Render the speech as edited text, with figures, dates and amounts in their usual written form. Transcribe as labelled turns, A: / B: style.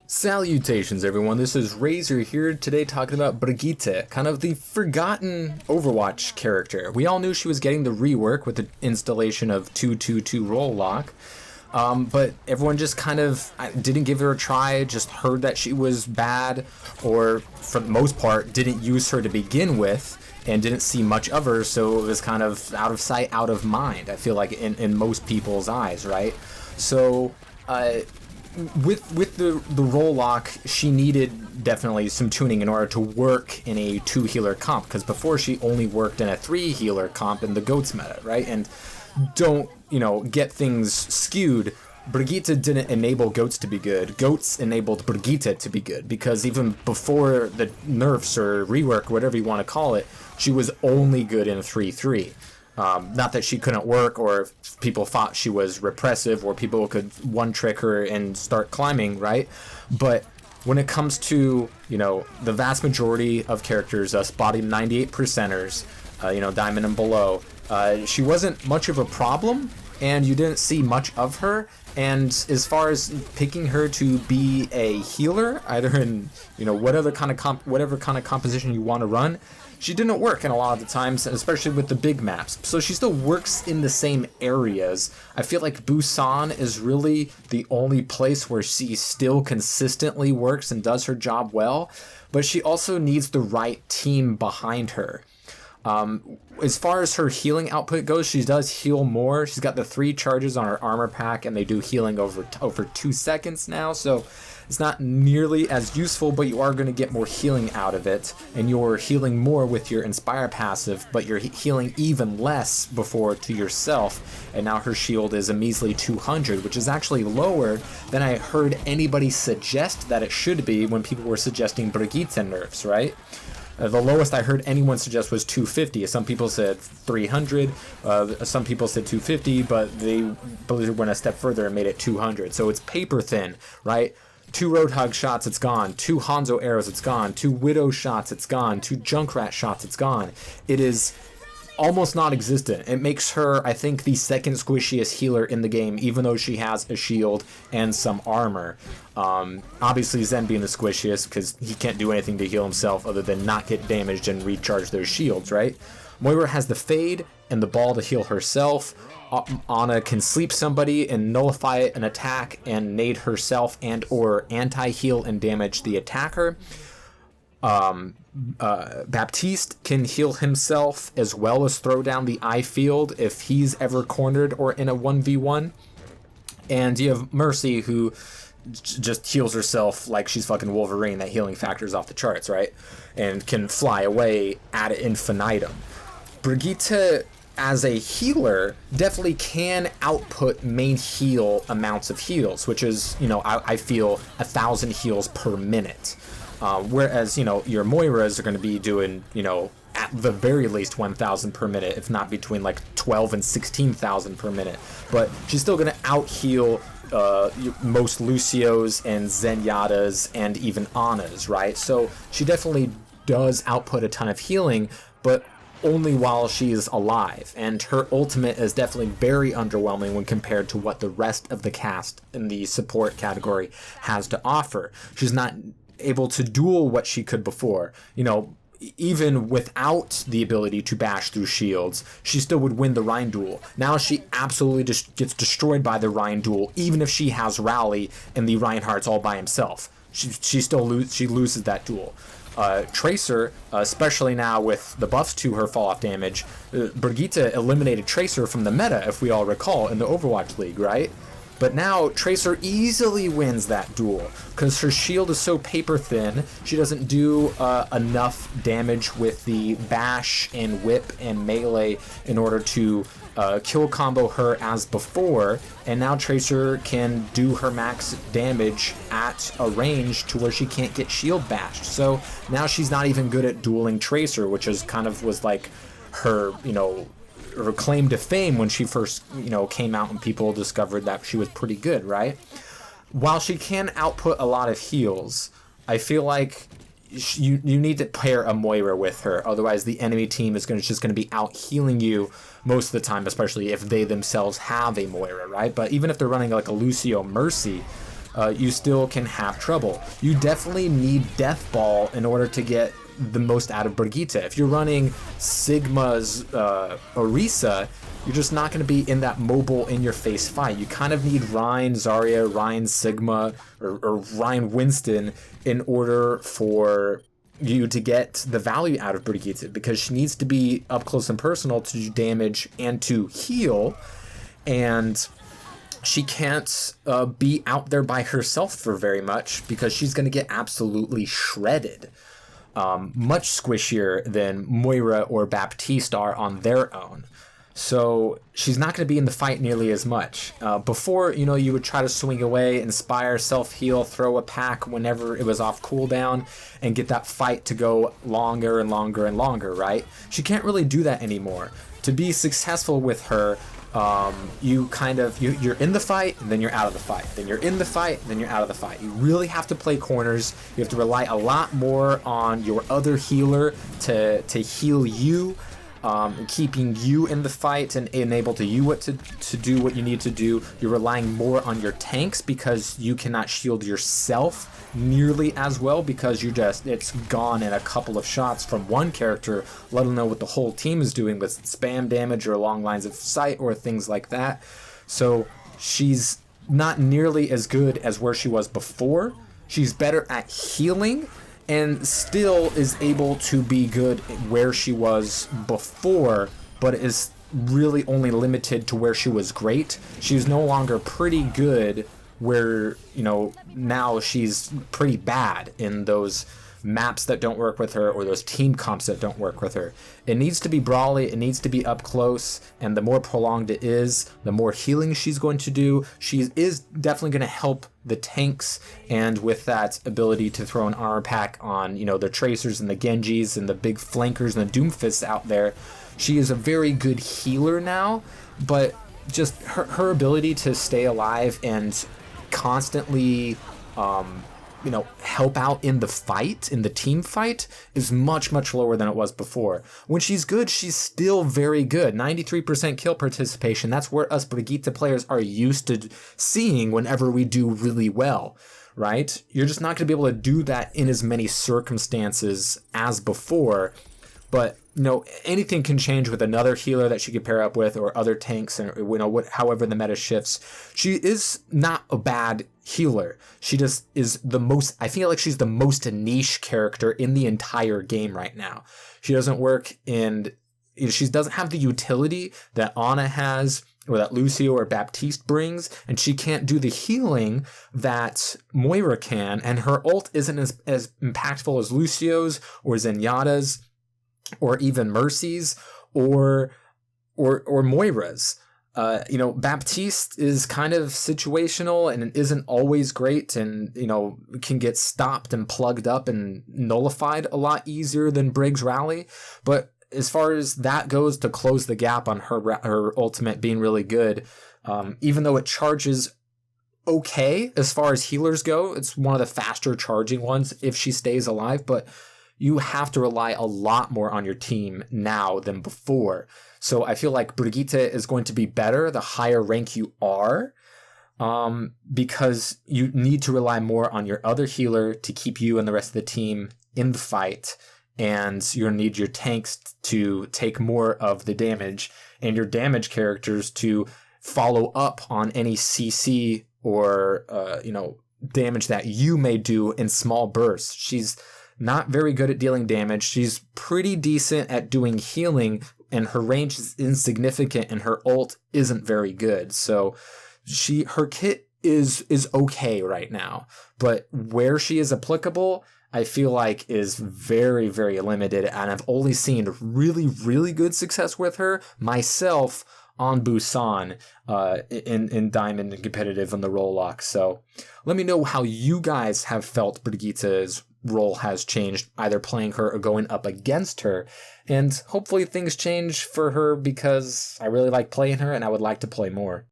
A: Salutations everyone, this is Razor here today talking about Brigitte, kind of the forgotten Overwatch character. We all knew she was getting the rework with the installation of 222 roll lock, but everyone just kind of didn't give her a try, just heard that she was bad, or for the most part didn't use her to begin with, and didn't see much of her, so it was kind of out of sight, out of mind, I feel like in most people's eyes, right? So, with the roll lock, she needed definitely some tuning in order to work in a 2 healer comp, because before she only worked in a 3 healer comp in the goats meta, right? And don't, get things skewed. Brigitte didn't enable goats to be good. Goats enabled Brigitte to be good, because even before the nerfs or rework, whatever you want to call it, she was only good in 3-3. Not that she couldn't work, or people thought she was repressive, or people could one-trick her and start climbing, right? But when it comes to, the vast majority of characters, us bottom 98 percenters, diamond and below, she wasn't much of a problem, and you didn't see much of her. And as far as picking her to be a healer, either in, whatever kind of composition you want to run, she didn't work in a lot of the times, especially with the big maps. So she still works in the same areas. I feel like Busan is really the only place where she still consistently works and does her job well, but she also needs the right team behind her. As far as her healing output goes, she does heal more. She's got the 3 charges on her armor pack, and they do healing over 2 seconds now, so it's not nearly as useful, but you are going to get more healing out of it, and you're healing more with your Inspire passive, but you're healing even less before to yourself, and now her shield is a measly 200, which is actually lower than I heard anybody suggest that it should be when people were suggesting Brigitte nerfs, right? The lowest I heard anyone suggest was 250. Some people said 300, some people said 250, but they went a step further and made it 200. So it's paper thin, right? 2 Roadhog shots, it's gone. 2 Hanzo arrows, it's gone. 2 Widow shots, it's gone. 2 Junkrat shots, it's gone. It is almost non-existent. It makes her, I think, the second squishiest healer in the game, even though she has a shield and some armor. Obviously Zen being the squishiest, because he can't do anything to heal himself other than not get damaged and recharge those shields, right? Moira has the Fade and the ball to heal herself. Ana can sleep somebody and nullify an attack and nade herself and or anti-heal and damage the attacker. Baptiste can heal himself as well as throw down the eye field if he's ever cornered or in a 1v1. And you have Mercy, who just heals herself like she's fucking Wolverine. That healing factor is off the charts, right? And can fly away ad infinitum. Brigitte, as a healer, definitely can output main heal amounts of heals, which is, I feel 1,000 heals per minute. Whereas, your Moiras are going to be doing, at the very least 1,000 per minute, if not between like 12 and 16,000 per minute. But she's still going to out-heal most Lucios and Zenyatta's and even Ana's, right? So she definitely does output a ton of healing, but only while she's alive, and her ultimate is definitely very underwhelming when compared to what the rest of the cast in the support category has to offer. She's not able to duel what she could before. Even without the ability to bash through shields, she still would win the Rhine duel. Now she absolutely just gets destroyed by the Rhine duel, even if she has Rally and the Reinhardt's all by himself. She loses that duel. Tracer, especially now with the buffs to her fall-off damage, Brigitte eliminated Tracer from the meta, if we all recall, in the Overwatch League, right? But now Tracer easily wins that duel because her shield is so paper thin. She doesn't do enough damage with the bash and whip and melee in order to kill combo her as before. And now Tracer can do her max damage at a range to where she can't get shield bashed. So now she's not even good at dueling Tracer, which is was like her, her claim to fame when she first, came out and people discovered that she was pretty good, right? While she can output a lot of heals, I feel like you need to pair a Moira with her. Otherwise, the enemy team is just going to be out healing you most of the time, especially if they themselves have a Moira, right? But even if they're running like a Lucio Mercy, you still can have trouble. You definitely need Death Ball in order to get the most out of Brigitte. If you're running Sigma's Orisa, you're just not going to be in that mobile in-your-face fight. You kind of need Rein Zarya, Rein Sigma, or Rein Winston in order for you to get the value out of Brigitte, because she needs to be up close and personal to do damage and to heal, and she can't be out there by herself for very much, because she's going to get absolutely shredded. Much squishier than Moira or Baptiste are on their own. So she's not going to be in the fight nearly as much. Before, you would try to swing away, inspire, self-heal, throw a pack whenever it was off cooldown, and get that fight to go longer and longer and longer, right? She can't really do that anymore. To be successful with her, you're in the fight, and then you're out of the fight. Then you're in the fight, and then you're out of the fight. You really have to play corners. You have to rely a lot more on your other healer to heal you, keeping you in the fight and enable to do what you need to do. You're relying more on your tanks, because you cannot shield yourself nearly as well, because it's gone in a couple of shots from one character, let alone what the whole team is doing with spam damage or long lines of sight or things like that. So she's not nearly as good as where she was before. She's better at healing, and still is able to be good where she was before, but is really only limited to where she was great. She's no longer pretty good, where, now she's pretty bad in those maps that don't work with her, or those team comps that don't work with her. It needs to be brawly, it needs to be up close, and the more prolonged it is, the more healing she's going to do. She is definitely going to help the tanks, and with that ability to throw an armor pack on, the Tracers and the Genjis and the big flankers and the Doomfists out there, she is a very good healer now. But just her ability to stay alive and constantly help out in the fight, in the team fight, is much, much lower than it was before. When she's good, she's still very good. 93% kill participation. That's where us Brigitte players are used to seeing whenever we do really well, right? You're just not going to be able to do that in as many circumstances as before. But anything can change with another healer that she could pair up with, or other tanks, and however the meta shifts. She is not a bad healer. She just is I feel like she's the most niche character in the entire game right now. She doesn't work she doesn't have the utility that Ana has, or that Lucio or Baptiste brings, and she can't do the healing that Moira can, and her ult isn't as impactful as Lucio's or Zenyatta's, or even Mercy's, or Moira's. Baptiste is kind of situational and isn't always great, and can get stopped and plugged up and nullified a lot easier than Brig's rally. But as far as that goes, to close the gap on her ultimate being really good, even though it charges okay as far as healers go, it's one of the faster charging ones if she stays alive, but you have to rely a lot more on your team now than before. So I feel like Brigitte is going to be better the higher rank you are, because you need to rely more on your other healer to keep you and the rest of the team in the fight, and you'll need your tanks to take more of the damage, and your damage characters to follow up on any CC or damage that you may do in small bursts. She's not very good at dealing damage. She's pretty decent at doing healing, and her range is insignificant, and her ult isn't very good. So her kit is okay right now, but where she is applicable, I feel like is very, very limited, and I've only seen really, really good success with her myself on Busan in Diamond and Competitive on the role lock. So let me know how you guys have felt Brigitte's role has changed, either playing her or going up against her, and hopefully things change for her, because I really like playing her and I would like to play more.